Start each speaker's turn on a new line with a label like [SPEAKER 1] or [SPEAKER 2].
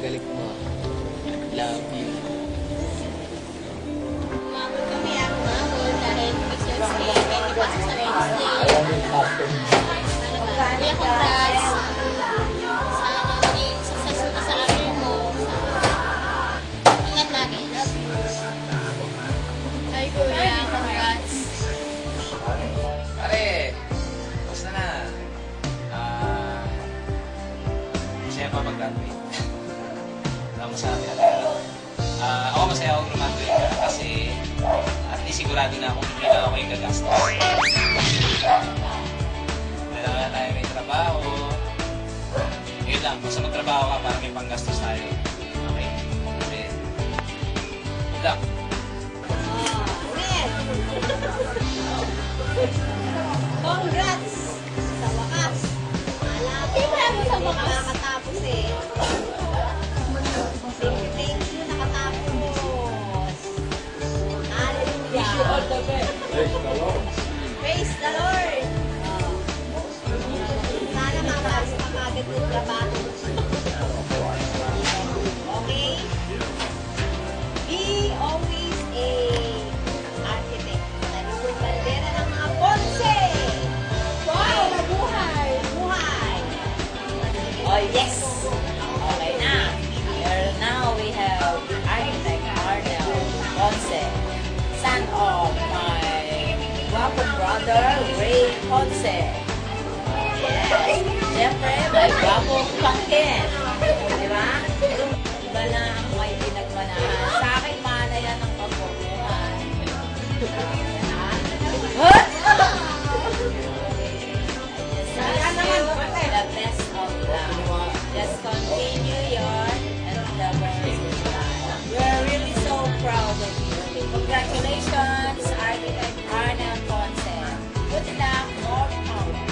[SPEAKER 1] Galing mo. Love you.
[SPEAKER 2] Umabot kami ang umabot dahil Christmas Day, 20 pesos sa Wednesday. Kuya, congrats. Sana maging successful ka sa career mo. Ingat lagi. Hi, Kuya. Congrats.
[SPEAKER 3] Pare, basta na. Masaya pa mag-graduate. Masaya talaga. Ako masaya akong graduate ka kasi at least sigurado na akong hindi na ako yung gagastos. Dalawa na tayo may trabaho. Yun lang, basta magtrabaho ka para may panggastos tayo. Okay? Kasi, yun lang.
[SPEAKER 2] Congrats! Sa wakas. Malapit na mo sa wakas. Nakatapos eh. Thank you, nakatapos. Hallelujah. Wish you all the best.
[SPEAKER 4] Praise the Lord.
[SPEAKER 2] Praise the Lord. Sana makapasok ka agad ng trabaho. Okay? Be always a architect. Nalusong bandera ng mga Ponce. Wow! Mabuhay! Buhay!
[SPEAKER 5] Oh yes! Okay na. Here now we have architect Arnel Ponce, son of my guwapo brother Ray Ponce. Yes! Siyempre, may guwapo pangkin. Di ba? Iba na ang may pinagmanahan. Sa akin, mana yan ang pagbubuhay. What? I just wish you the best of luck. Just